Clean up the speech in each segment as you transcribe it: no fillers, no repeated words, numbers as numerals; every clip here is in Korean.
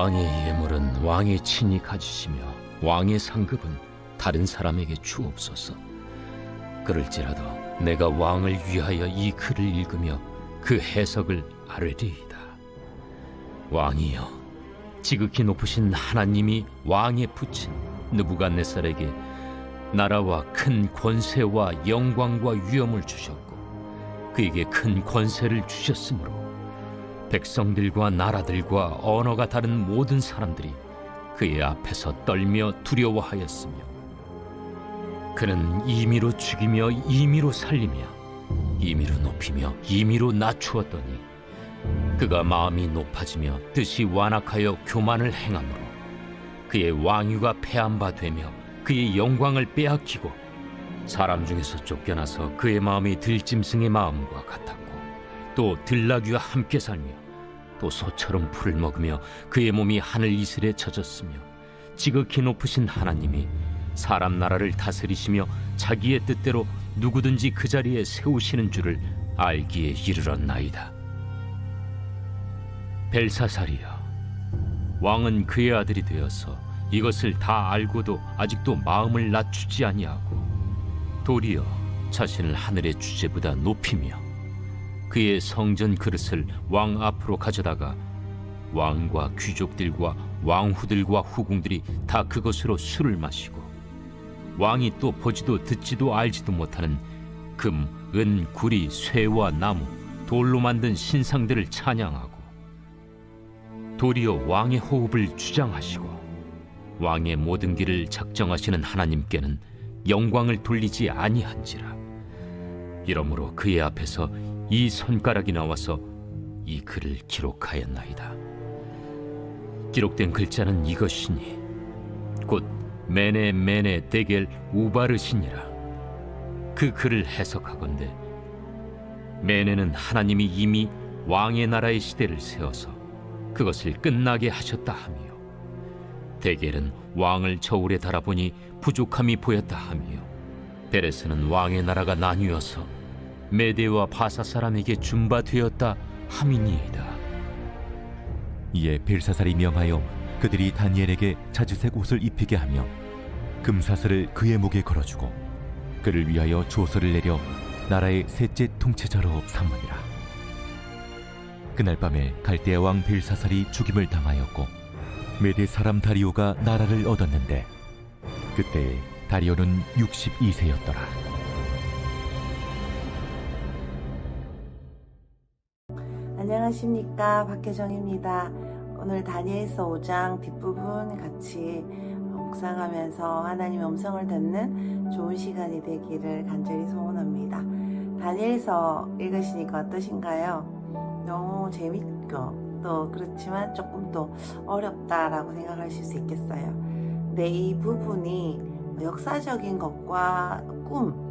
왕의 예물은 왕의 친히 가지시며 왕의 상급은 다른 사람에게 주옵소서. 그럴지라도 내가 왕을 위하여 이 글을 읽으며 그 해석을 아뢰리이다. 왕이여, 지극히 높으신 하나님이 왕에 붙인 느부갓네살에게 나라와 큰 권세와 영광과 위엄을 주셨고 그에게 큰 권세를 주셨으므로 백성들과 나라들과 언어가 다른 모든 사람들이 그의 앞에서 떨며 두려워하였으며 그는 임의로 죽이며 임의로 살리며 임의로 높이며 임의로 낮추었더니 그가 마음이 높아지며 뜻이 완악하여 교만을 행함으로 그의 왕위가 패한 바 되며 그의 영광을 빼앗기고 사람 중에서 쫓겨나서 그의 마음이 들짐승의 마음과 같았고 또 들나귀와 함께 살며 또 소처럼 풀을 먹으며 그의 몸이 하늘 이슬에 젖었으며 지극히 높으신 하나님이 사람 나라를 다스리시며 자기의 뜻대로 누구든지 그 자리에 세우시는 줄을 알기에 이르렀나이다. 벨사살이여, 왕은 그의 아들이 되어서 이것을 다 알고도 아직도 마음을 낮추지 아니하고 도리어 자신을 하늘의 주제보다 높이며 그의 성전 그릇을 왕 앞으로 가져다가 왕과 귀족들과 왕후들과 후궁들이 다 그것으로 술을 마시고 왕이 또 보지도 듣지도 알지도 못하는 금, 은, 구리, 쇠와 나무, 돌로 만든 신상들을 찬양하고 도리어 왕의 호흡을 주장하시고 왕의 모든 길을 작정하시는 하나님께는 영광을 돌리지 아니한지라. 이러므로 그의 앞에서 이 손가락이 나와서 이 글을 기록하였나이다. 기록된 글자는 이것이니 곧 메네 메네 데겔 우바르시니라. 그 글을 해석하건대 메네는 하나님이 이미 왕의 나라의 시대를 세워서 그것을 끝나게 하셨다 하며 데겔은 왕을 저울에 달아보니 부족함이 보였다 하며 베레스는 왕의 나라가 나뉘어서 메대와 바사 사람에게 준바되었다 함이니이다. 이에 벨사살이 명하여 그들이 다니엘에게 자주색 옷을 입히게 하며 금사슬을 그의 목에 걸어주고 그를 위하여 조서를 내려 나라의 셋째 통치자로 삼으니라. 그날 밤에 갈대아 왕 벨사살이 죽임을 당하였고 메대 사람 다리오가 나라를 얻었는데 그때 다리오는 62세였더라. 안녕하십니까, 박혜정입니다. 오늘 다니엘서 5장 뒷부분 같이 묵상하면서 하나님의 음성을 듣는 좋은 시간이 되기를 간절히 소원합니다. 다니엘서 읽으시니까 어떠신가요? 너무 재밌고 또 그렇지만 조금 또 어렵다라고 생각하실 수 있겠어요. 근데 이 부분이 역사적인 것과 꿈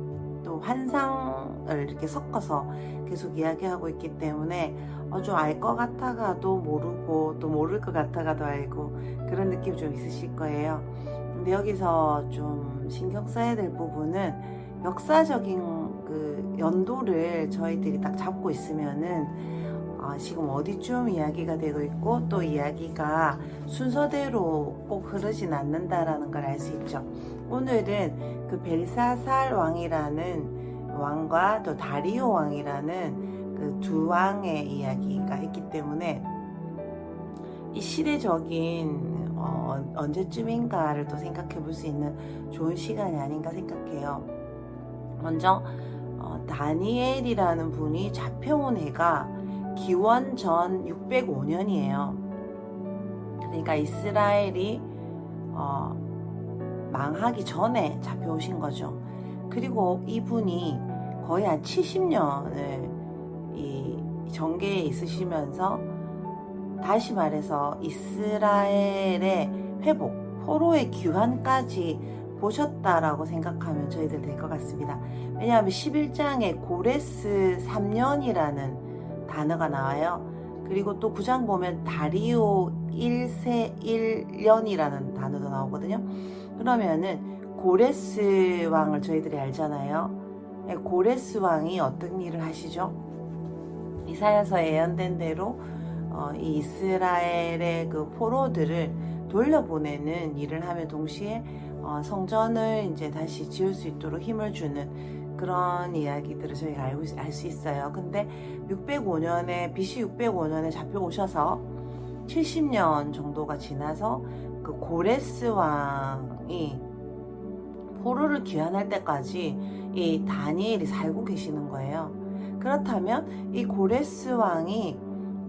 또 환상을 이렇게 섞어서 계속 이야기하고 있기 때문에 좀 알 것 같아가도 모르고 또 모를 것 같아가도 알고 그런 느낌 좀 있으실 거예요. 근데 여기서 좀 신경 써야 될 부분은 역사적인 그 연도를 저희들이 딱 잡고 있으면은 지금 어디쯤 이야기가 되고 있고 또 이야기가 순서대로 꼭 흐르진 않는다라는 걸 알 수 있죠. 오늘은 그 벨사살 왕이라는 왕과 또 다리오 왕이라는 그 두 왕의 이야기가 있기 때문에 이 시대적인 언제쯤인가를 또 생각해 볼 수 있는 좋은 시간이 아닌가 생각해요. 먼저 다니엘이라는 분이 잡혀온 해가 기원 전 605년이에요. 그러니까 이스라엘이 망하기 전에 잡혀오신 거죠. 그리고 이분이 거의 한 70년을 이 정계에 있으시면서 다시 말해서 이스라엘의 회복, 포로의 귀환까지 보셨다라고 생각하면 저희들 될 것 같습니다. 왜냐하면 11장에 고레스 3년이라는 단어가 나와요. 그리고 또 9장 보면 다리오 1세 1년이라는 단어도 나오거든요. 그러면은 고레스 왕을 저희들이 알잖아요. 고레스 왕이 어떤 일을 하시죠? 이사야서에 예언된 대로 이 이스라엘의 그 포로들을 돌려보내는 일을 하며 동시에 성전을 이제 다시 지을 수 있도록 힘을 주는 그런 이야기들을 저희가 알 수 있어요. 근데 605년에 BC 605년에 잡혀오셔서 70년 정도가 지나서 그 고레스 왕이 포로를 귀환할 때까지 이 다니엘이 살고 계시는 거예요. 그렇다면 이 고레스 왕이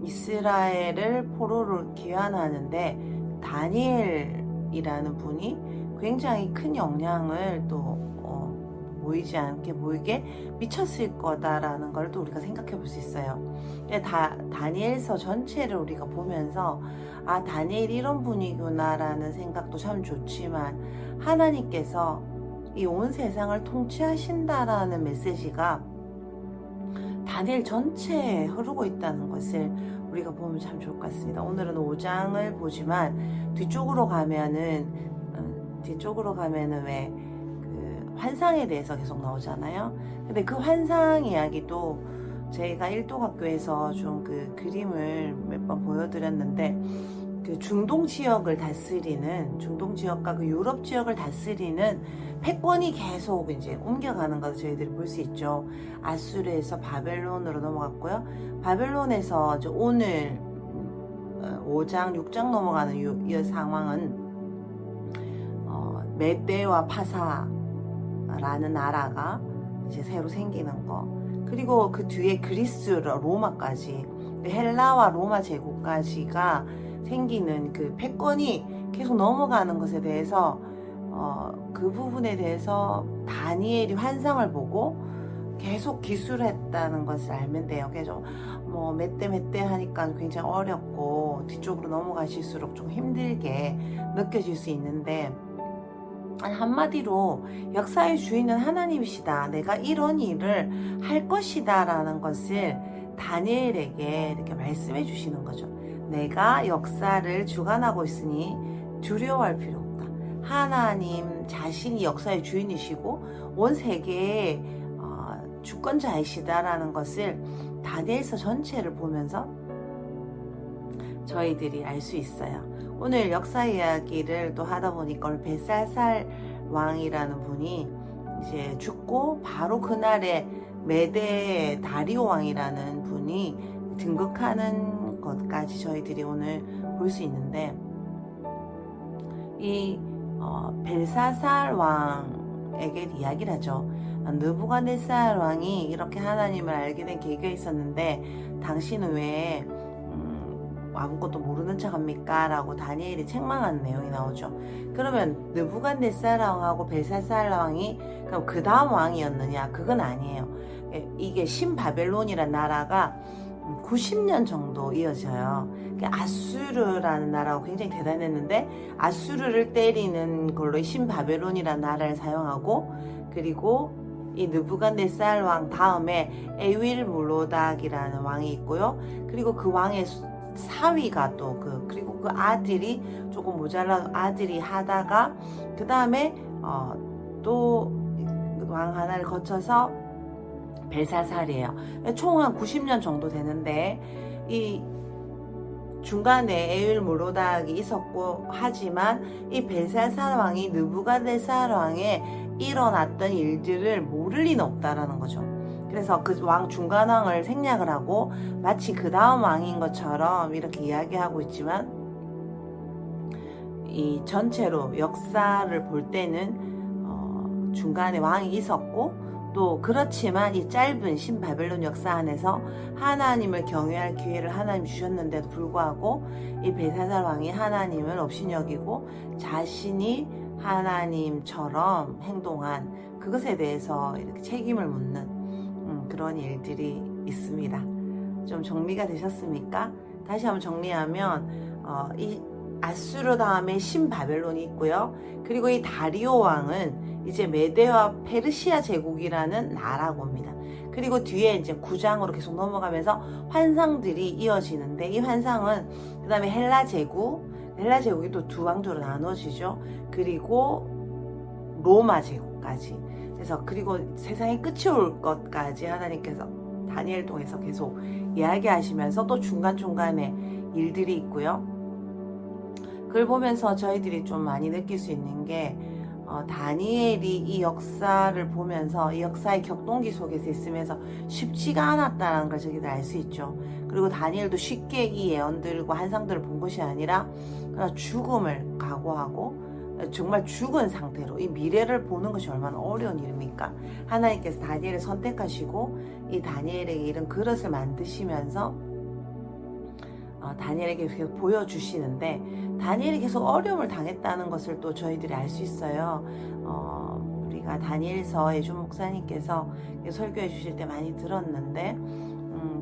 이스라엘을 포로를 귀환하는데 다니엘이라는 분이 굉장히 큰 영향을 또 보이지 않게 보이게 미쳤을 거다라는 걸 또 우리가 생각해 볼 수 있어요. 다니엘서 전체를 우리가 보면서 아, 다니엘이 이런 분이구나라는 생각도 참 좋지만 하나님께서 이 온 세상을 통치하신다라는 메시지가 다니엘 전체에 흐르고 있다는 것을 우리가 보면 참 좋을 것 같습니다. 오늘은 5장을 보지만 뒤쪽으로 가면은 왜 그 환상에 대해서 계속 나오잖아요. 근데 그 환상 이야기도 저희가 일도학교에서 좀 그 그림을 몇 번 보여드렸는데 그 중동 지역을 다스리는 중동 지역과 그 유럽 지역을 다스리는 패권이 계속 이제 옮겨가는 것을 저희들이 볼 수 있죠. 아수르에서 바벨론으로 넘어갔고요. 바벨론에서 이제 오늘 5장, 6장 넘어가는 이 상황은 메대와 파사라는 나라가 이제 새로 생기는 거. 그리고 그 뒤에 그리스, 로마까지 헬라와 로마 제국까지가 생기는 그 패권이 계속 넘어가는 것에 대해서 그 부분에 대해서 다니엘이 환상을 보고 계속 기술했다는 것을 알면 돼요. 그래서 뭐 몇 대 하니까 굉장히 어렵고 뒤쪽으로 넘어가실수록 좀 힘들게 느껴질 수 있는데 한마디로 역사의 주인은 하나님이시다. 내가 이런 일을 할 것이다 라는 것을 다니엘에게 이렇게 말씀해 주시는 거죠. 내가 역사를 주관하고 있으니 두려워할 필요 없다. 하나님 자신이 역사의 주인이시고 온 세계의 주권자이시다라는 것을 다니엘서 전체를 보면서 저희들이 알 수 있어요. 오늘 역사 이야기를 또 하다 보니까 오늘 벨사살 왕이라는 분이 이제 죽고 바로 그날에 메대 다리오 왕이라는 분이 등극하는 것까지 저희들이 오늘 볼 수 있는데 이 벨사살 왕에게 이야기를 하죠. 느부갓네살 왕이 이렇게 하나님을 알게 된 계기가 있었는데 당신은 왜 아무것도 모르는 척 합니까? 라고 다니엘이 책망하는 내용이 나오죠. 그러면 느부갓네살 왕하고 벨사살 왕이 그럼 그 다음 왕이었느냐? 그건 아니에요. 이게 신바벨론이라는 나라가 90년 정도 이어져요. 아수르라는 나라가 굉장히 대단했는데 아수르를 때리는 걸로 신바벨론이라는 나라를 사용하고 그리고 이 느부갓네살 왕 다음에 에윌 무로닥이라는 왕이 있고요. 그리고 그 왕의 사위가 또 그리고 그 아들이 조금 모자란 아들이 하다가 그 다음에 또 왕 하나를 거쳐서 벨사살이에요. 총 한 90년 정도 되는데 이 중간에 에윌 무로닥이 있었고 하지만 이 벨사살 왕이 느부갓네살 왕에 일어났던 일들을 모를 리는 없다라는 거죠. 그래서 그 왕 중간왕을 생략을 하고 마치 그 다음 왕인 것처럼 이렇게 이야기하고 있지만 이 전체로 역사를 볼 때는 중간에 왕이 있었고 또 그렇지만 이 짧은 신바벨론 역사 안에서 하나님을 경외할 기회를 하나님 주셨는데도 불구하고 이 벨사살 왕이 하나님을 업신여기고 자신이 하나님처럼 행동한 그것에 대해서 이렇게 책임을 묻는 그런 일들이 있습니다. 좀 정리가 되셨습니까? 다시 한번 정리하면 이 아수르 다음에 신바벨론이 있고요. 그리고 이 다리오 왕은 이제 메데와 페르시아 제국이라는 나라고 옵니다. 그리고 뒤에 이제 9장으로 계속 넘어가면서 환상들이 이어지는데 이 환상은 그 다음에 헬라 제국이 또 두 왕조로 나눠지죠. 그리고 로마 제국까지. 그래서 그리고 세상의 끝이 올 것까지 하나님께서 다 다니엘동에서 계속 이야기하시면서 또 중간중간에 일들이 있고요. 그걸 보면서 저희들이 좀 많이 느낄 수 있는 게 다니엘이 이 역사를 보면서 이 역사의 격동기 속에서 있으면서 쉽지가 않았다는 걸 저희들 알 수 있죠. 그리고 다니엘도 쉽게 이 예언들과 환상들을 본 것이 아니라 그냥 죽음을 각오하고 정말 죽은 상태로 이 미래를 보는 것이 얼마나 어려운 일입니까? 하나님께서 다니엘을 선택하시고 이 다니엘에게 이런 그릇을 만드시면서 다니엘에게 계속 보여주시는데 다니엘이 계속 어려움을 당했다는 것을 또 저희들이 알 수 있어요. 우리가 다니엘서 예준 목사님께서 설교해 주실 때 많이 들었는데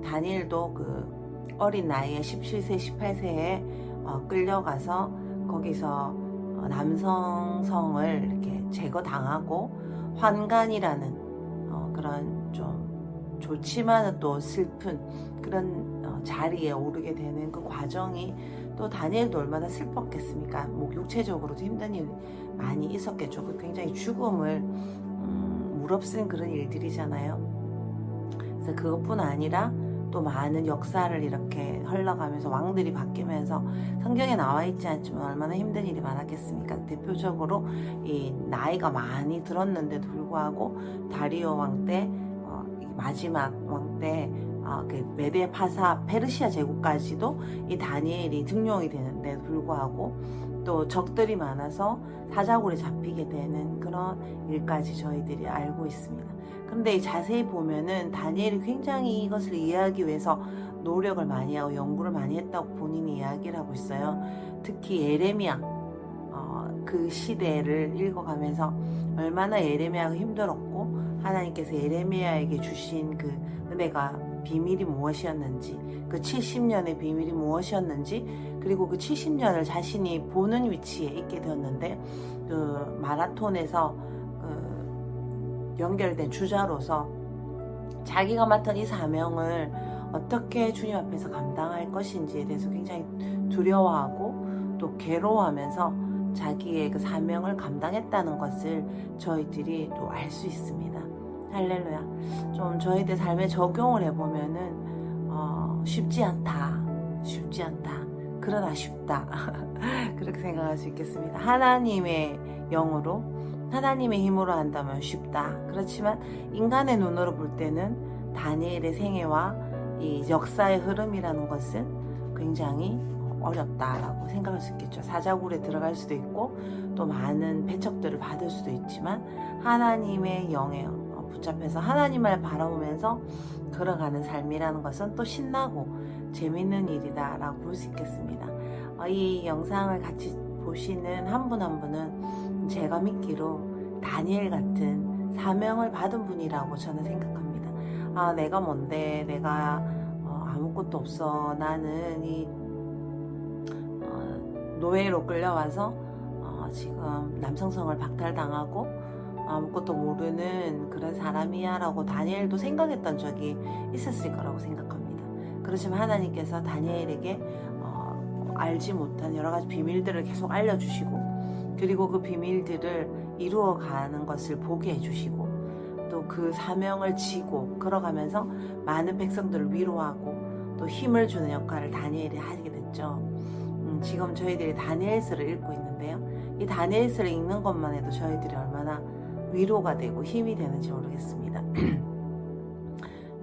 다니엘도 그 어린 나이에 17세, 18세에 끌려가서 거기서 남성성을 이렇게 제거당하고 환관이라는 그런 좀 좋지만은 또 슬픈 그런 자리에 오르게 되는 그 과정이 또 다니엘도 얼마나 슬펐겠습니까? 뭐 육체적으로도 힘든 일 많이 있었겠죠. 굉장히 죽음을 무릅쓴 그런 일들이잖아요. 그래서 그것뿐 아니라 또 많은 역사를 이렇게 흘러가면서 왕들이 바뀌면서 성경에 나와 있지 않지만 얼마나 힘든 일이 많았겠습니까? 대표적으로 이 나이가 많이 들었는데도 불구하고 다리오 왕 때 마지막 왕 때 그 메데 파사 페르시아 제국까지도 이 다니엘이 등용이 되는데 불구하고 또 적들이 많아서 사자굴에 잡히게 되는 그런 일까지 저희들이 알고 있습니다. 그런데 자세히 보면은 다니엘이 굉장히 이것을 이해하기 위해서 노력을 많이 하고 연구를 많이 했다고 본인이 이야기를 하고 있어요. 특히 예레미야 그 시대를 읽어가면서 얼마나 예레미야가 힘들었고 하나님께서 예레미야에게 주신 그 은혜가 비밀이 무엇이었는지 그 70년의 비밀이 무엇이었는지 그리고 그 70년을 자신이 보는 위치에 있게 되었는데 그 마라톤에서 연결된 주자로서 자기가 맡은 이 사명을 어떻게 주님 앞에서 감당할 것인지에 대해서 굉장히 두려워하고 또 괴로워하면서 자기의 그 사명을 감당했다는 것을 저희들이 또 알 수 있습니다. 할렐루야. 좀 저희들 삶에 적용을 해보면은 쉽지 않다. 그러나 쉽다. 그렇게 생각할 수 있겠습니다. 하나님의 영으로 하나님의 힘으로 한다면 쉽다. 그렇지만 인간의 눈으로 볼 때는 다니엘의 생애와 이 역사의 흐름이라는 것은 굉장히 어렵다라고 생각할 수 있겠죠. 사자굴에 들어갈 수도 있고 또 많은 배척들을 받을 수도 있지만 하나님의 영에 붙잡혀서 하나님을 바라보면서 걸어가는 삶이라는 것은 또 신나고 재밌는 일이다라고 볼 수 있겠습니다. 이 영상을 같이 보시는 한 분 한 분은 제가 믿기로 다니엘 같은 사명을 받은 분이라고 저는 생각합니다. 내가 뭔데 내가 아무것도 없어. 나는 이 노예로 끌려와서 지금 남성성을 박탈당하고 아무것도 모르는 그런 사람이야 라고 다니엘도 생각했던 적이 있었을 거라고 생각합니다. 그렇지만 하나님께서 다니엘에게 알지 못한 여러 가지 비밀들을 계속 알려주시고 그리고 그 비밀들을 이루어가는 것을 보게 해주시고 또 그 사명을 지고 걸어가면서 많은 백성들을 위로하고 또 힘을 주는 역할을 다니엘이 하게 됐죠. 지금 저희들이 다니엘서를 읽고 있는데요. 이 다니엘서를 읽는 것만 해도 저희들이 얼마나 위로가 되고 힘이 되는지 모르겠습니다.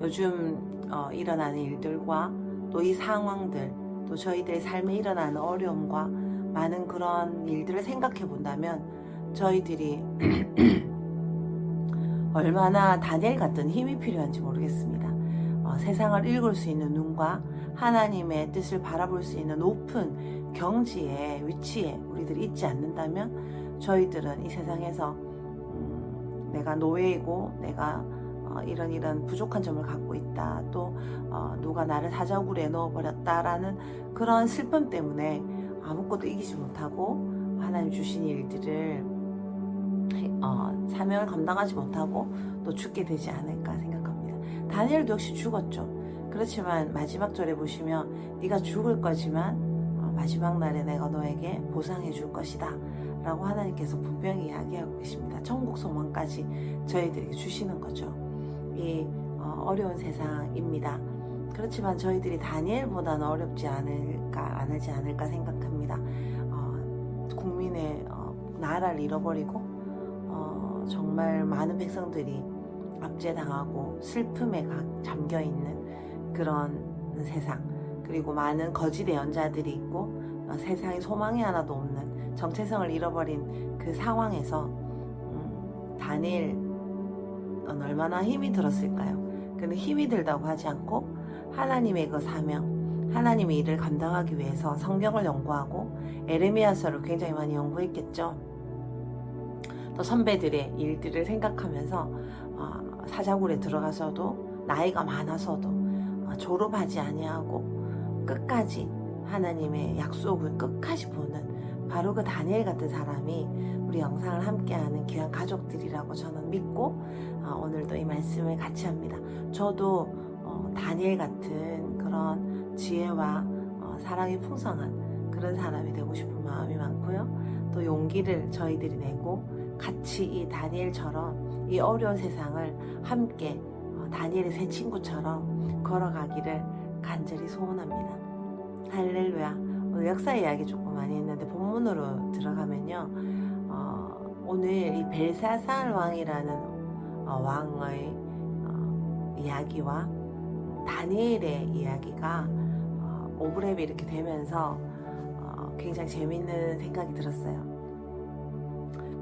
요즘 일어나는 일들과 또 이 상황들 또 저희들의 삶에 일어나는 어려움과 많은 그런 일들을 생각해 본다면 저희들이 얼마나 다니엘 같은 힘이 필요한지 모르겠습니다. 세상을 읽을 수 있는 눈과 하나님의 뜻을 바라볼 수 있는 높은 경지의 위치에 우리들이 있지 않는다면 저희들은 이 세상에서 내가 노예이고 내가 이런 부족한 점을 갖고 있다. 또 누가 나를 사자굴에 넣어버렸다라는 그런 슬픔 때문에 아무것도 이기지 못하고 하나님 주신 일들을 사명을 감당하지 못하고 또 죽게 되지 않을까 생각합니다. 다니엘도 역시 죽었죠. 그렇지만 마지막 절에 보시면 네가 죽을 거지만 마지막 날에 내가 너에게 보상해 줄 것이다 라고 하나님께서 분명히 이야기하고 계십니다. 천국 소망까지 저희들에게 주시는 거죠. 이 어려운 세상입니다. 그렇지만 저희들이 다니엘보다는 어렵지 않을까, 안 하지 않을까 생각합니다. 국민의 나라를 잃어버리고 정말 많은 백성들이 압제당하고 슬픔에 잠겨있는 그런 세상, 그리고 많은 거짓 예언자들이 있고 세상에 소망이 하나도 없는 정체성을 잃어버린 그 상황에서 다니엘은 얼마나 힘이 들었을까요? 근데 힘이 들다고 하지 않고 하나님의 그 사명, 하나님의 일을 감당하기 위해서 성경을 연구하고 에레미야서를 굉장히 많이 연구했겠죠. 또 선배들의 일들을 생각하면서 사자굴에 들어가서도 나이가 많아서도 졸업하지 아니하고 끝까지 하나님의 약속을 끝까지 보는 바로 그 다니엘 같은 사람이 우리 영상을 함께하는 귀한 가족들이라고 저는 믿고 오늘도 이 말씀을 같이 합니다. 저도 다니엘 같은 그런 지혜와 사랑이 풍성한 그런 사람이 되고 싶은 마음이 많고요. 또 용기를 저희들이 내고 같이 이 다니엘처럼 이 어려운 세상을 함께 다니엘의 새 친구처럼 걸어가기를 간절히 소원합니다. 할렐루야. 오늘 역사 이야기 조금 많이 했는데 본문으로 들어가면요. 오늘 이 벨사살 왕이라는 왕의 이야기와 다니엘의 이야기가 오브랩이 이렇게 되면서 굉장히 재밌는 생각이 들었어요.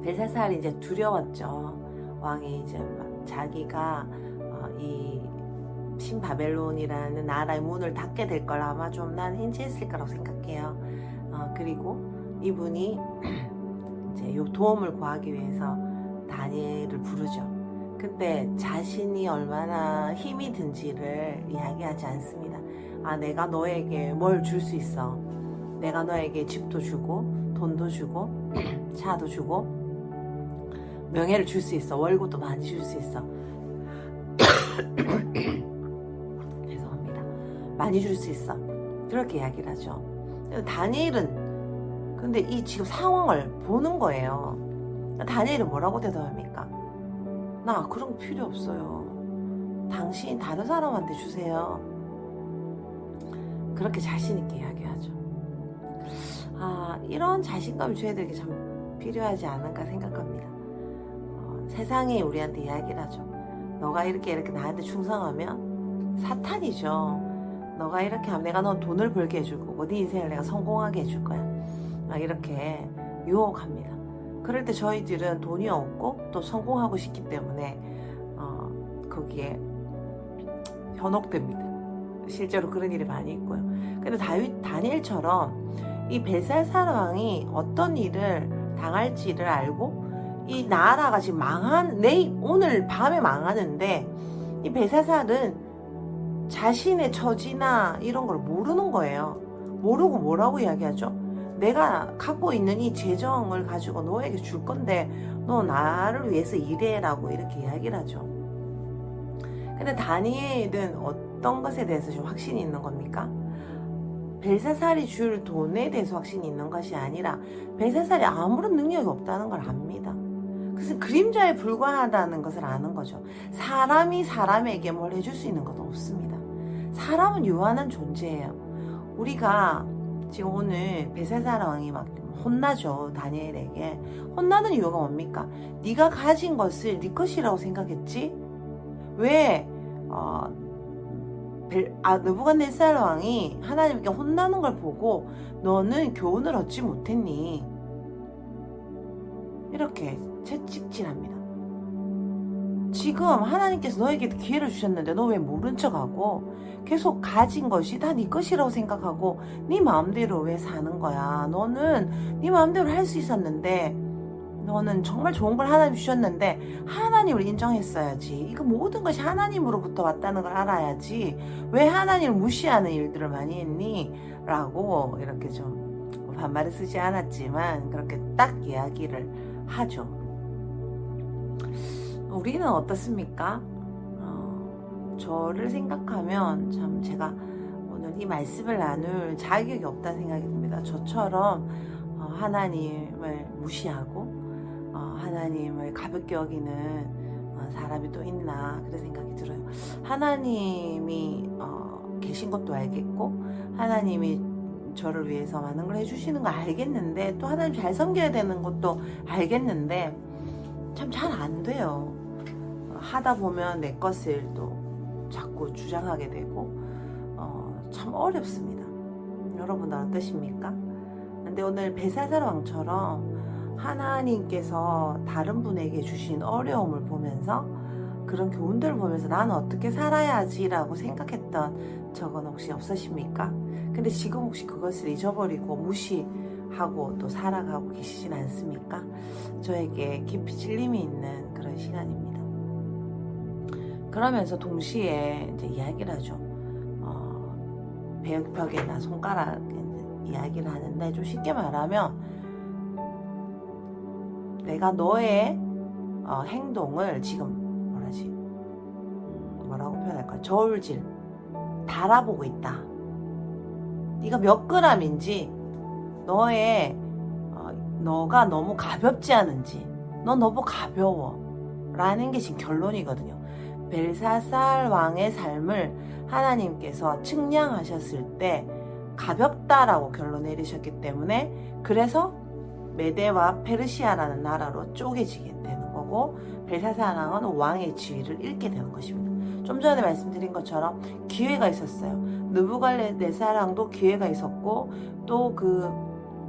벨사살이 이제 두려웠죠. 왕이 이제 자기가 이 신바벨론이라는 나라의 문을 닫게 될 걸 아마 좀 난 인지했을 거라고 생각해요. 그리고 이분이 이제 요 도움을 구하기 위해서 다니엘을 부르죠. 근데 자신이 얼마나 힘이 든지를 이야기하지 않습니다. 내가 너에게 뭘 줄 수 있어. 내가 너에게 집도 주고 돈도 주고 차도 주고 명예를 줄 수 있어. 월급도 많이 줄 수 있어. 죄송합니다. 많이 줄 수 있어. 그렇게 이야기를 하죠. 다니엘은 근데 이 지금 상황을 보는 거예요. 다니엘은 뭐라고 대답합니까? 나 그런 거 필요 없어요. 당신 다른 사람한테 주세요. 그렇게 자신 있게 이야기하죠. 이런 자신감이 저희들에게 참 필요하지 않을까 생각합니다. 세상이 우리한테 이야기를 하죠. 너가 이렇게 나한테 충성하면 사탄이죠. 너가 이렇게 하면 내가 너 돈을 벌게 해줄 거고 네 인생을 내가 성공하게 해줄 거야. 이렇게 유혹합니다. 그럴 때 저희들은 돈이 없고 또 성공하고 싶기 때문에 거기에 현혹됩니다. 실제로 그런 일이 많이 있고요. 근데 다니엘처럼 이 벨사살 왕이 어떤 일을 당할지를 알고 이 나라가 지금 오늘 밤에 망하는데 이 벨사살은 자신의 처지나 이런 걸 모르는 거예요. 모르고 뭐라고 이야기하죠? 내가 갖고 있는 이 재정을 가지고 너에게 줄 건데 너 나를 위해서 일해라고 이렇게 이야기를 하죠. 근데 다니엘은 어떤 것에 대해서 좀 확신이 있는 겁니까? 벨사살이 줄 돈에 대해서 확신이 있는 것이 아니라 벨사살이 아무런 능력이 없다는 걸 압니다. 그래서 그림자에 불과하다는 것을 아는 거죠. 사람이 사람에게 뭘 해줄 수 있는 것도 없습니다. 사람은 유한한 존재예요. 우리가 지금 오늘 벨사살 왕이 막 혼나죠. 다니엘에게. 혼나는 이유가 뭡니까? 네가 가진 것을 네 것이라고 생각했지? 왜 느부갓네살 왕이 하나님께 혼나는 걸 보고 너는 교훈을 얻지 못했니? 이렇게 채찍질합니다. 지금 하나님께서 너에게 기회를 주셨는데 너 왜 모른 척하고 계속 가진 것이 다 네 것이라고 생각하고 네 마음대로 왜 사는 거야? 너는 네 마음대로 할 수 있었는데 너는 정말 좋은 걸 하나님 주셨는데 하나님을 인정했어야지. 이거 모든 것이 하나님으로부터 왔다는 걸 알아야지. 왜 하나님을 무시하는 일들을 많이 했니? 라고 이렇게 좀 반말을 쓰지 않았지만 그렇게 딱 이야기를 하죠. 우리는 어떻습니까? 저를 생각하면 참 제가 오늘 이 말씀을 나눌 자격이 없다는 생각이 듭니다. 저처럼 하나님을 무시하고 하나님을 가볍게 여기는 사람이 또 있나 그런 생각이 들어요. 하나님이 계신 것도 알겠고 하나님이 저를 위해서 많은 걸 해주시는 거 알겠는데 또 하나님 잘 섬겨야 되는 것도 알겠는데 참 잘 안 돼요. 하다 보면 내 것을 또 자꾸 주장하게 되고 참 어렵습니다. 여러분은 어떠십니까? 근데 오늘 벨사살 왕처럼 하나님께서 다른 분에게 주신 어려움을 보면서 그런 교훈들을 보면서 나는 어떻게 살아야지라고 생각했던 적은 혹시 없으십니까? 근데 지금 혹시 그것을 잊어버리고 무시하고 또 살아가고 계시진 않습니까? 저에게 깊이 찔림이 있는 그런 시간입니다. 그러면서 동시에 이제 이야기를 하죠. 벽에나 손가락에 이야기를 하는데 좀 쉽게 말하면 내가 너의 행동을 지금 뭐라고 표현할까? 저울질 달아보고 있다. 네가 몇 그램인지 너가 너무 가볍지 않은지 넌 너무 가벼워 라는 게 지금 결론이거든요. 벨사살 왕의 삶을 하나님께서 측량하셨을 때 가볍다라고 결론 내리셨기 때문에 그래서 메대와 페르시아라는 나라로 쪼개지게 되는 거고 벨사살 왕은 왕의 지위를 잃게 되는 것입니다. 좀 전에 말씀드린 것처럼 기회가 있었어요. 느부갈네살 왕도 기회가 있었고 또 그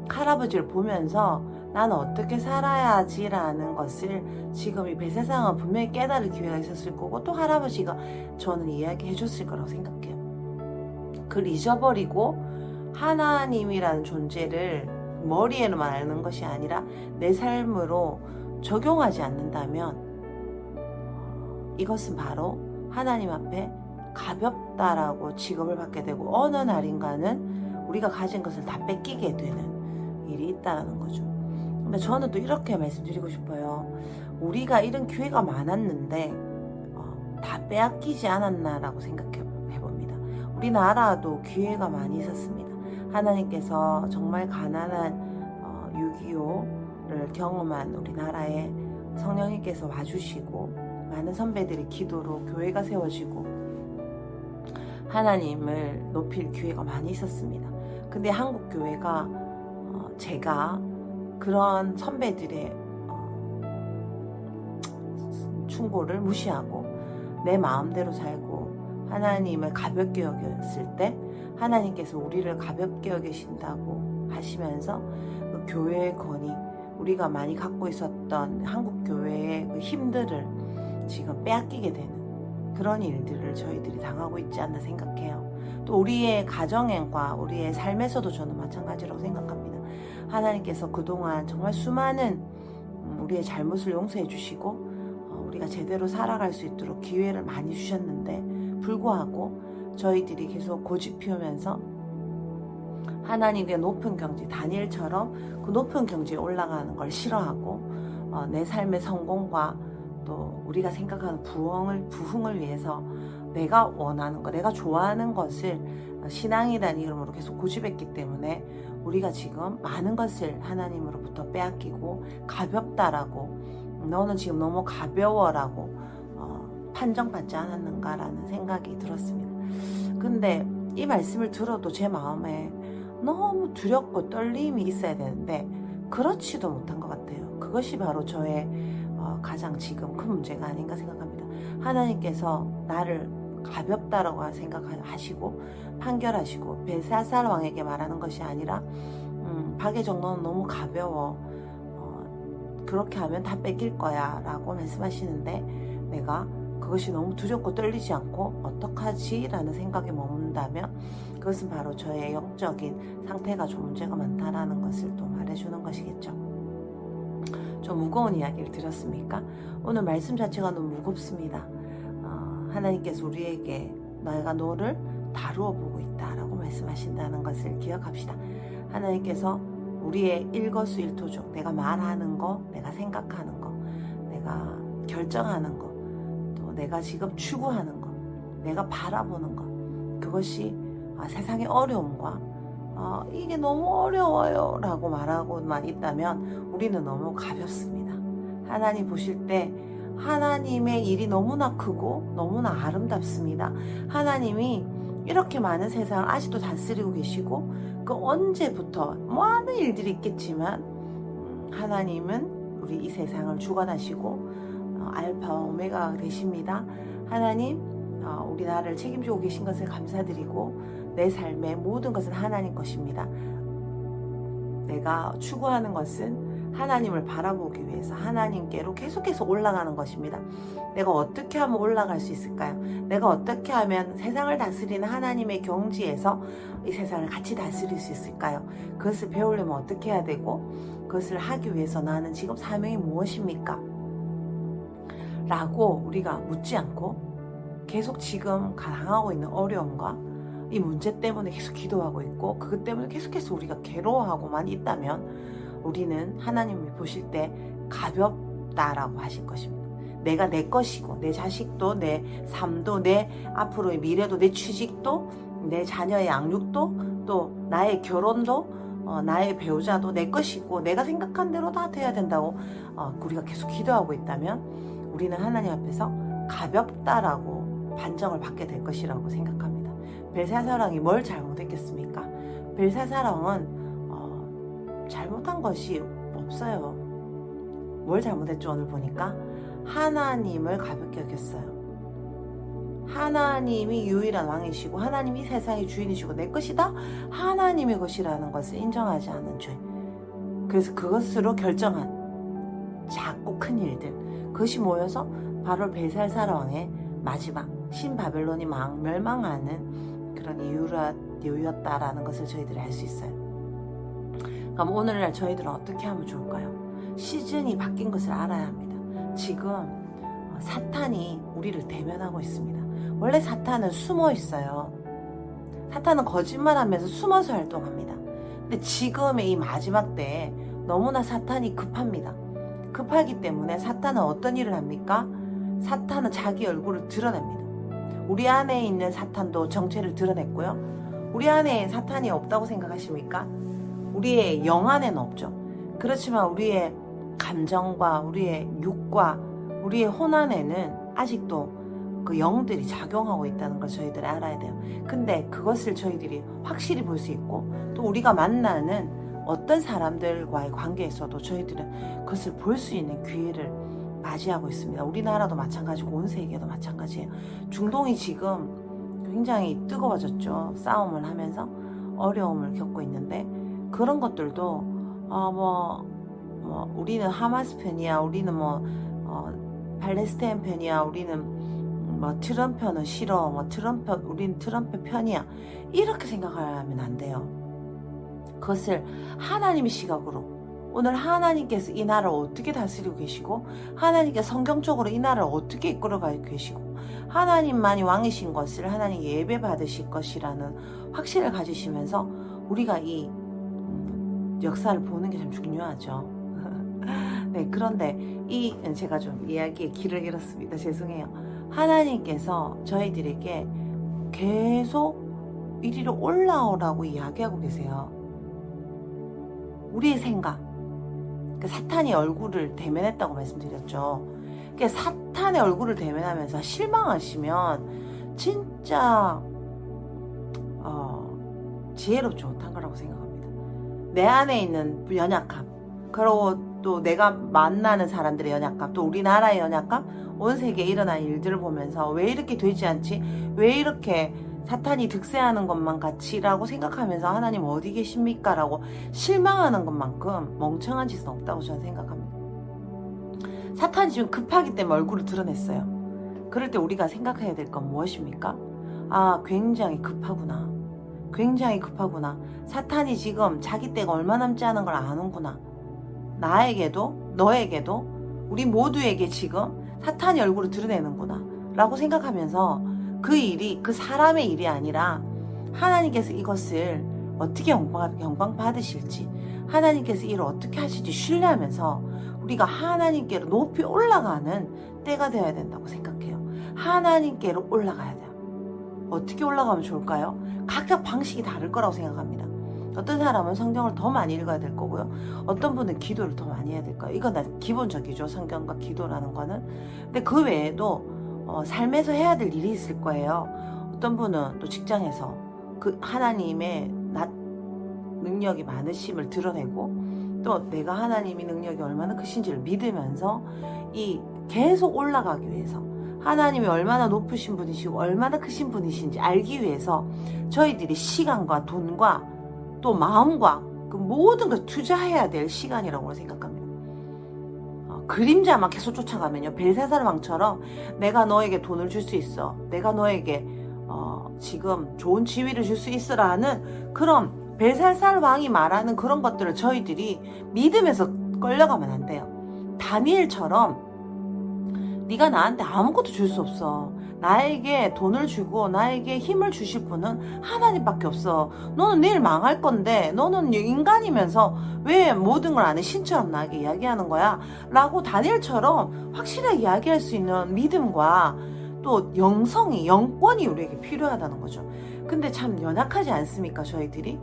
할아버지를 보면서 나는 어떻게 살아야지라는 것을 지금 이 벨사살 왕은 분명히 깨달을 기회가 있었을 거고 또 할아버지가 저는 이야기해 줬을 거라고 생각해요. 그걸 잊어버리고 하나님이라는 존재를 머리에만 아는 것이 아니라 내 삶으로 적용하지 않는다면 이것은 바로 하나님 앞에 가볍다라고 취급을 받게 되고 어느 날인가는 우리가 가진 것을 다 뺏기게 되는 일이 있다는 거죠. 근데 저는 또 이렇게 말씀드리고 싶어요. 우리가 이런 기회가 많았는데 다 빼앗기지 않았나라고 생각해 봅니다. 우리나라도 기회가 많이 있었습니다. 하나님께서 정말 가난한 6.25를 경험한 우리나라에 성령님께서 와주시고 많은 선배들의 기도로 교회가 세워지고 하나님을 높일 기회가 많이 있었습니다. 근데 한국 교회가 제가 그런 선배들의 충고를 무시하고 내 마음대로 살고 하나님을 가볍게 여겼을 때 하나님께서 우리를 가볍게 여기신다고 하시면서 그 교회의 권위 우리가 많이 갖고 있었던 한국 교회의 그 힘들을 지금 빼앗기게 되는 그런 일들을 저희들이 당하고 있지 않나 생각해요. 또 우리의 가정과 우리의 삶에서도 저는 마찬가지라고 생각합니다. 하나님께서 그동안 정말 수많은 우리의 잘못을 용서해 주시고 우리가 제대로 살아갈 수 있도록 기회를 많이 주셨는데 불구하고 저희들이 계속 고집 피우면서 하나님의 높은 경지 다니엘처럼 그 높은 경지에 올라가는 걸 싫어하고 내 삶의 성공과 또 우리가 생각하는 부흥을 위해서 내가 원하는 것, 내가 좋아하는 것을 신앙이라는 이름으로 계속 고집했기 때문에 우리가 지금 많은 것을 하나님으로부터 빼앗기고 가볍다라고 너는 지금 너무 가벼워라고 판정받지 않았는가라는 생각이 들었습니다. 근데 이 말씀을 들어도 제 마음에 너무 두렵고 떨림이 있어야 되는데 그렇지도 못한 것 같아요. 그것이 바로 저의 가장 지금 큰 문제가 아닌가 생각합니다. 하나님께서 나를 가볍다라고 생각하시고 판결하시고 벨사살 왕에게 말하는 것이 아니라 박예정 너는 너무 가벼워 그렇게 하면 다 뺏길 거야 라고 말씀하시는데 내가 그것이 너무 두렵고 떨리지 않고 어떡하지? 라는 생각에 머문다면 그것은 바로 저의 영적인 상태가 좀 문제가 많다라는 것을 또 말해주는 것이겠죠. 좀 무거운 이야기를 드렸습니까? 오늘 말씀 자체가 너무 무겁습니다. 하나님께서 우리에게 내가 너를 다루어 보고 있다라고 말씀하신다는 것을 기억합시다. 하나님께서 우리의 일거수일투족 내가 말하는 거, 내가 생각하는 거, 내가 결정하는 거, 또 내가 지금 추구하는 거, 내가 바라보는 거 그것이 세상의 어려움과 이게 너무 어려워요 라고 말하고만 있다면 우리는 너무 가볍습니다. 하나님 보실 때 하나님의 일이 너무나 크고 너무나 아름답습니다. 하나님이 이렇게 많은 세상을 아직도 다스리고 계시고 그 언제부터 많은 일들이 있겠지만 하나님은 우리 이 세상을 주관하시고 알파와 오메가가 되십니다. 하나님 우리 나라를 책임지고 계신 것을 감사드리고 내 삶의 모든 것은 하나님 것입니다. 내가 추구하는 것은 하나님을 바라보기 위해서 하나님께로 계속해서 올라가는 것입니다. 내가 어떻게 하면 올라갈 수 있을까요? 내가 어떻게 하면 세상을 다스리는 하나님의 경지에서 이 세상을 같이 다스릴 수 있을까요? 그것을 배우려면 어떻게 해야 되고 그것을 하기 위해서 나는 지금 사명이 무엇입니까? 라고 우리가 묻지 않고 계속 지금 당하고 있는 어려움과 이 문제 때문에 계속 기도하고 있고 그것 때문에 계속해서 우리가 괴로워하고만 있다면 우리는 하나님이 보실 때 가볍다라고 하실 것입니다. 내가 내 것이고 내 자식도 내 삶도 내 앞으로의 미래도 내 취직도 내 자녀의 양육도 또 나의 결혼도 나의 배우자도 내 것이고 내가 생각한 대로 다 돼야 된다고 우리가 계속 기도하고 있다면 우리는 하나님 앞에서 가볍다라고 판정을 받게 될 것이라고 생각합니다. 벨사사랑이 뭘 잘못했겠습니까? 벨사사랑은 잘못한 것이 없어요. 뭘 잘못했죠? 오늘 보니까 하나님을 가볍게 여겼어요. 하나님이 유일한 왕이시고 하나님이 세상의 주인이시고 내 것이다 하나님의 것이라는 것을 인정하지 않은 죄. 그래서 그것으로 결정한 작고 큰 일들, 그것이 모여서 바로 벨살살 왕의 마지막 신바벨론이 멸망하는 그런 이유였다라는 것을 저희들이 알 수 있어요. 그럼 오늘날 저희들은 어떻게 하면 좋을까요? 시즌이 바뀐 것을 알아야 합니다. 지금 사탄이 우리를 대면하고 있습니다. 원래 사탄은 숨어 있어요. 사탄은 거짓말하면서 숨어서 활동합니다. 근데 지금의 이 마지막 때에 너무나 사탄이 급합니다. 급하기 때문에 사탄은 어떤 일을 합니까? 사탄은 자기 얼굴을 드러냅니다. 우리 안에 있는 사탄도 정체를 드러냈고요. 우리 안에 사탄이 없다고 생각하십니까? 우리의 영 안에는 없죠. 그렇지만 우리의 감정과 우리의 육과 우리의 혼 안에는 아직도 그 영들이 작용하고 있다는 걸 저희들이 알아야 돼요. 근데 그것을 저희들이 확실히 볼 수 있고 또 우리가 만나는 어떤 사람들과의 관계에서도 저희들은 그것을 볼 수 있는 기회를 맞이하고 있습니다. 우리나라도 마찬가지고 온 세계도 마찬가지예요. 중동이 지금 굉장히 뜨거워졌죠. 싸움을 하면서 어려움을 겪고 있는데 그런 것들도 우리는 하마스 편이야, 우리는 팔레스타인 편이야, 우리는 트럼프 편은 싫어, 우리는 트럼프 편이야, 이렇게 생각하면 안 돼요. 그것을 하나님의 시각으로 오늘 하나님께서 이 나라를 어떻게 다스리고 계시고 하나님께서 성경적으로 이 나라를 어떻게 이끌어가고 계시고 하나님만이 왕이신 것을 하나님 예배 받으실 것이라는 확신을 가지시면서 우리가 이 역사를 보는 게 참 중요하죠. 네, 그런데 제가 좀 이야기의 길을 잃었습니다. 죄송해요. 하나님께서 저희들에게 계속 이리로 올라오라고 이야기하고 계세요. 우리의 생각, 사탄이 얼굴을 대면했다고 말씀드렸죠. 사탄의 얼굴을 대면하면서 실망하시면 진짜 지혜롭지 못한 거라고 생각합니다. 내 안에 있는 연약함, 그리고 또 내가 만나는 사람들의 연약함, 또 우리나라의 연약함, 온 세계에 일어난 일들을 보면서 왜 이렇게 되지 않지? 왜 이렇게 사탄이 득세하는 것만 같이라고 생각하면서 하나님 어디 계십니까? 라고 실망하는 것만큼 멍청한 짓은 없다고 저는 생각합니다. 사탄이 지금 급하기 때문에 얼굴을 드러냈어요. 그럴 때 우리가 생각해야 될 건 무엇입니까? 굉장히 급하구나. 굉장히 급하구나. 사탄이 지금 자기 때가 얼마 남지 않은 걸 아는구나. 나에게도 너에게도 우리 모두에게 지금 사탄이 얼굴을 드러내는구나 라고 생각하면서 그 일이 그 사람의 일이 아니라 하나님께서 이것을 어떻게 영광 받으실지 하나님께서 이를 어떻게 하실지 신뢰하면서 우리가 하나님께로 높이 올라가는 때가 되어야 된다고 생각해요. 하나님께로 올라가야 돼요. 어떻게 올라가면 좋을까요? 각각 방식이 다를 거라고 생각합니다. 어떤 사람은 성경을 더 많이 읽어야 될 거고요. 어떤 분은 기도를 더 많이 해야 될 거예요. 이건 다 기본적이죠. 성경과 기도라는 거는. 근데 그 외에도 삶에서 해야 될 일이 있을 거예요. 어떤 분은 또 직장에서 그 하나님의 능력이 많으심을 드러내고 또 내가 하나님의 능력이 얼마나 크신지를 믿으면서 이 계속 올라가기 위해서 하나님이 얼마나 높으신 분이시고 얼마나 크신 분이신지 알기 위해서 저희들이 시간과 돈과 또 마음과 그 모든 걸 투자해야 될 시간이라고 생각합니다. 그림자만 계속 쫓아가면요, 벨사살 왕처럼 내가 너에게 돈을 줄 수 있어, 내가 너에게 지금 좋은 지위를 줄 수 있으라는 그런 벨사살 왕이 말하는 그런 것들을 저희들이 믿으면서 끌려가면 안 돼요. 다니엘처럼 네가 나한테 아무것도 줄 수 없어. 나에게 돈을 주고 나에게 힘을 주실 분은 하나님밖에 없어. 너는 내일 망할 건데 너는 인간이면서 왜 모든 걸 아는 신처럼 나에게 이야기하는 거야? 라고 다니엘처럼 확실하게 이야기할 수 있는 믿음과 또 영권이 우리에게 필요하다는 거죠. 근데 참 연약하지 않습니까? 저희들이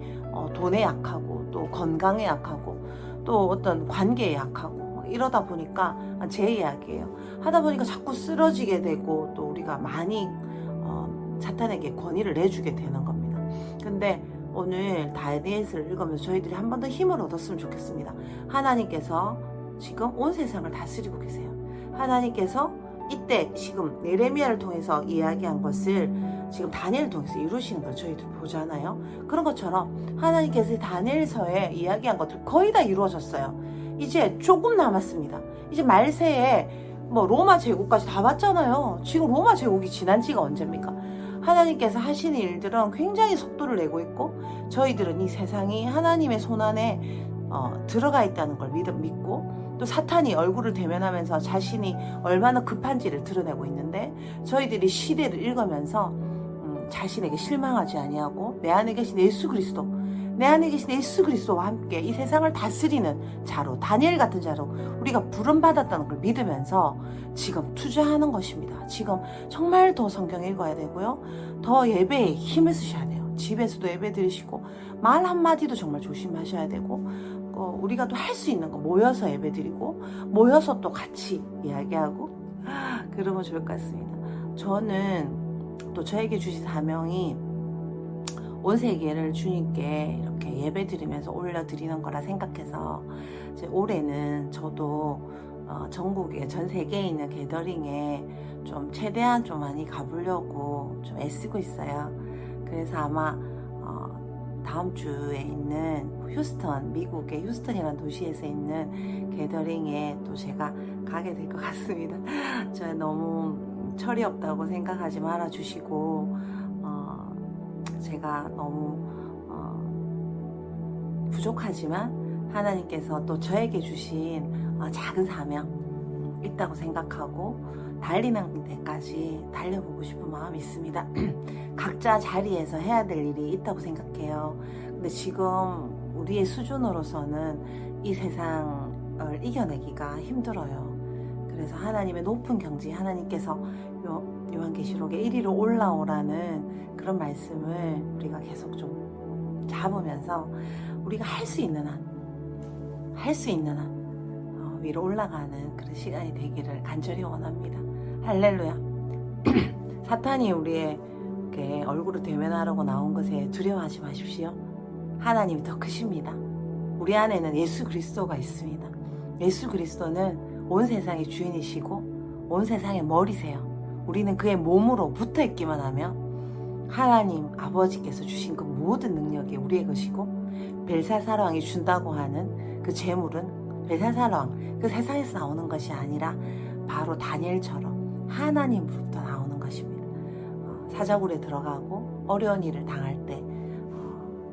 돈에 약하고 또 건강에 약하고 또 어떤 관계에 약하고 이러다 보니까 제 이야기예요. 하다 보니까 자꾸 쓰러지게 되고 또 우리가 많이 사탄에게 권위를 내주게 되는 겁니다. 근데 오늘 다니엘서를 읽으면서 저희들이 한 번 더 힘을 얻었으면 좋겠습니다. 하나님께서 지금 온 세상을 다스리고 계세요. 하나님께서 이때 지금 예레미야를 통해서 이야기한 것을 지금 다니엘을 통해서 이루시는 걸 저희들 보잖아요. 그런 것처럼 하나님께서 다니엘서에 이야기한 것들 거의 다 이루어졌어요. 이제 조금 남았습니다. 이제 말세에 로마 제국까지 다 봤잖아요. 지금 로마 제국이 지난 지가 언제입니까? 하나님께서 하시는 일들은 굉장히 속도를 내고 있고 저희들은 이 세상이 하나님의 손안에 들어가 있다는 걸 믿고 또 사탄이 얼굴을 대면하면서 자신이 얼마나 급한지를 드러내고 있는데 저희들이 시대를 읽으면서 자신에게 실망하지 아니하고 내 안에 계신 예수 그리스도와 함께 이 세상을 다스리는 자로, 다니엘 같은 자로 우리가 부름받았다는 걸 믿으면서 지금 투자하는 것입니다. 지금 정말 더 성경 읽어야 되고요. 더 예배에 힘을 쓰셔야 돼요. 집에서도 예배 드리시고 말 한마디도 정말 조심하셔야 되고 우리가 또 할 수 있는 거 모여서 예배 드리고 모여서 또 같이 이야기하고 그러면 좋을 것 같습니다. 저는 또 저에게 주신 사명이 온 세계를 주님께 이렇게 예배 드리면서 올려드리는 거라 생각해서 올해는 저도 전국에 전 세계에 있는 게더링에 좀 최대한 좀 많이 가보려고 좀 애쓰고 있어요. 그래서 아마 다음 주에 있는 휴스턴, 미국의 휴스턴이라는 도시에서 있는 게더링에 또 제가 가게 될 것 같습니다. 저 너무 철이 없다고 생각하지 말아주시고 제가 너무 부족하지만 하나님께서 또 저에게 주신 작은 사명 있다고 생각하고 달리는 데까지 달려보고 싶은 마음이 있습니다. 각자 자리에서 해야 될 일이 있다고 생각해요. 근데 지금 우리의 수준으로서는 이 세상을 이겨내기가 힘들어요. 그래서 하나님의 높은 경지, 하나님께서 요한계시록에 1위로 올라오라는 그런 말씀을 우리가 계속 좀 잡으면서 우리가 할 수 있는 한 위로 올라가는 그런 시간이 되기를 간절히 원합니다. 할렐루야. 사탄이 우리에게 얼굴을 대면하려고 나온 것에 두려워하지 마십시오. 하나님이 더 크십니다. 우리 안에는 예수 그리스도가 있습니다. 예수 그리스도는 온 세상의 주인이시고 온 세상의 머리세요. 우리는 그의 몸으로 붙어있기만 하면 하나님 아버지께서 주신 그 모든 능력이 우리의 것이고 벨사살 왕이 준다고 하는 그 재물은 벨사살 왕 그 세상에서 나오는 것이 아니라 바로 다니엘처럼 하나님으로부터 나오는 것입니다. 사자굴에 들어가고 어려운 일을 당할 때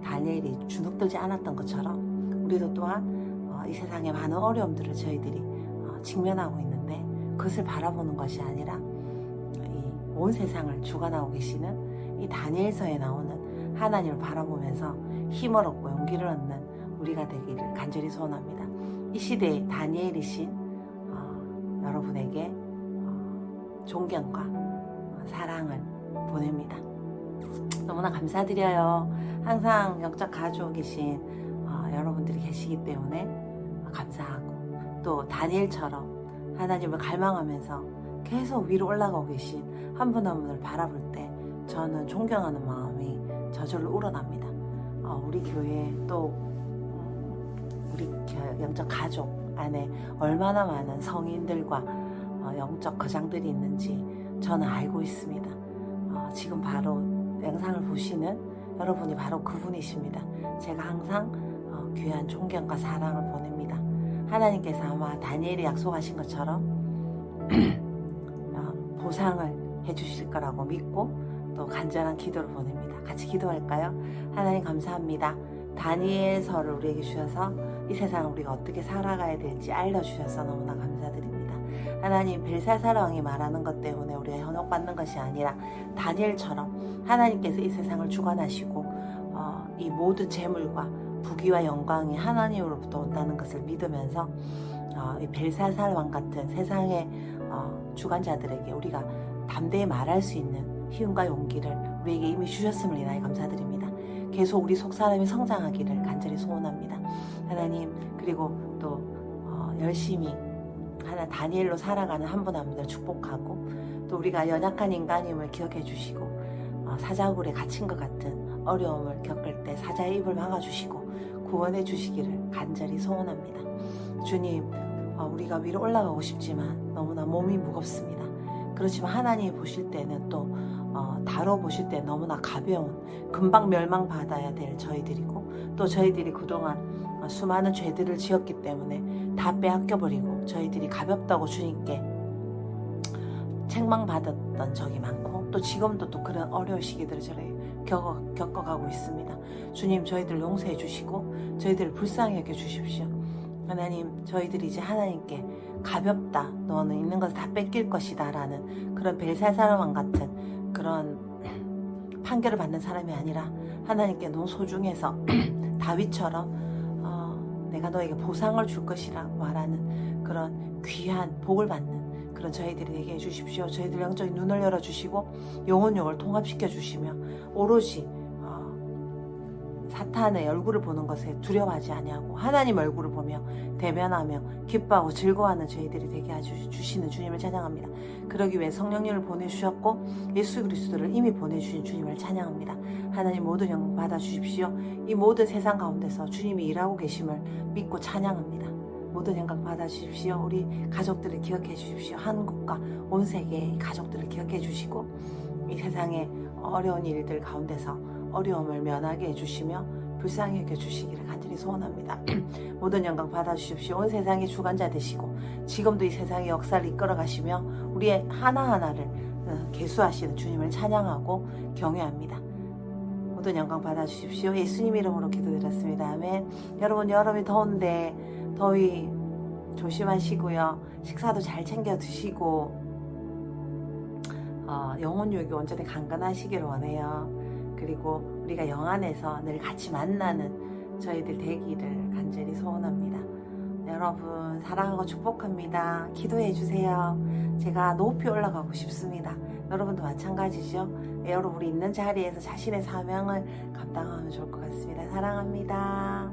다니엘이 주눅들지 않았던 것처럼 우리도 또한 이 세상의 많은 어려움들을 저희들이 직면하고 있는데 그것을 바라보는 것이 아니라 이 온 세상을 주관하고 계시는 이 다니엘서에 나오는 하나님을 바라보면서 힘을 얻고 용기를 얻는 우리가 되기를 간절히 소원합니다. 이 시대의 다니엘이신 여러분에게 존경과 사랑을 보냅니다. 너무나 감사드려요. 항상 영적 가족이신 여러분들이 계시기 때문에 감사하고, 또 다니엘처럼 하나님을 갈망하면서 계속 위로 올라가고 계신 한 분 한 분을 바라볼 때 저는 존경하는 마음이 저절로 우러납니다. 우리 교회 또 우리 영적 가족 안에 얼마나 많은 성인들과 영적 거장들이 있는지 저는 알고 있습니다. 지금 바로 영상을 보시는 여러분이 바로 그분이십니다. 제가 항상 귀한 존경과 사랑을 보냅니다. 하나님께서 아마 다니엘이 약속하신 것처럼 보상을 해주실 거라고 믿고 또 간절한 기도를 보냅니다. 같이 기도할까요? 하나님 감사합니다. 다니엘서를 우리에게 주셔서 이 세상을 우리가 어떻게 살아가야 될지 알려주셔서 너무나 감사드립니다. 하나님, 벨사살 왕이 말하는 것 때문에 우리가 현혹받는 것이 아니라 다니엘처럼 하나님께서 이 세상을 주관하시고 이 모든 재물과 부귀와 영광이 하나님으로부터 온다는 것을 믿으면서 이 벨사살 왕 같은 세상의 주관자들에게 우리가 담대히 말할 수 있는 힘과 용기를 우리에게 이미 주셨음을 인하여 감사드립니다. 계속 우리 속사람이 성장하기를 간절히 소원합니다. 하나님, 그리고 또 열심히 다니엘로 살아가는 한 분 한 분을 축복하고, 또 우리가 연약한 인간임을 기억해 주시고 사자굴에 갇힌 것 같은 어려움을 겪을 때 사자의 입을 막아주시고 구원해 주시기를 간절히 소원합니다. 주님, 우리가 위로 올라가고 싶지만 너무나 몸이 무겁습니다. 그렇지만 하나님이 보실 때는 또 다뤄보실 때 너무나 가벼운, 금방 멸망받아야 될 저희들이고, 또 저희들이 그동안 수많은 죄들을 지었기 때문에 다 빼앗겨버리고 저희들이 가볍다고 주님께 책망받았던 적이 많고, 또 지금도 또 그런 어려운 시기들을 저희 겪어가고 있습니다. 주님, 저희들 용서해 주시고 저희들을 불쌍히 여겨 주십시오. 하나님, 저희들이 이제 하나님께 가볍다, 너는 있는 것을 다 뺏길 것이다 라는 그런 벨사살 왕 같은 그런 판결을 받는 사람이 아니라 하나님께 너무 소중해서 다윗처럼 내가 너에게 보상을 줄 것이라고 말하는 그런 귀한 복을 받는 그런 저희들이 되게 해주십시오. 저희들 영적인 눈을 열어주시고 영혼력을 통합시켜 주시며 오로지 사탄의 얼굴을 보는 것에 두려워하지 아니하고 하나님 얼굴을 보며 대면하며 기뻐하고 즐거워하는 저희들이 되게 해주시는 주님을 찬양합니다. 그러기 위해 성령님을 보내주셨고 예수 그리스도를 이미 보내주신 주님을 찬양합니다. 하나님, 모든 영광 받아주십시오. 이 모든 세상 가운데서 주님이 일하고 계심을 믿고 찬양합니다. 모든 영광 받아주십시오. 우리 가족들을 기억해 주십시오. 한국과 온 세계의 가족들을 기억해 주시고 이 세상의 어려운 일들 가운데서 어려움을 면하게 해주시며 불쌍히 여겨주시기를 간절히 소원합니다. 모든 영광 받아주십시오. 온 세상의 주관자 되시고 지금도 이 세상의 역사를 이끌어 가시며 우리의 하나하나를 계수하시는 주님을 찬양하고 경외합니다. 모든 영광 받아주십시오. 예수님 이름으로 기도드렸습니다. 아멘. 여러분, 여름이 더운데 더위 조심하시고요. 식사도 잘 챙겨 드시고 영혼육이 온전히 강건하시기를 원해요. 그리고 우리가 영 안에서 늘 같이 만나는 저희들 되기를 간절히 소원합니다. 여러분, 사랑하고 축복합니다. 기도해 주세요. 제가 높이 올라가고 싶습니다. 여러분도 마찬가지죠? 여러분이 있는 자리에서 자신의 사명을 감당하면 좋을 것 같습니다. 사랑합니다.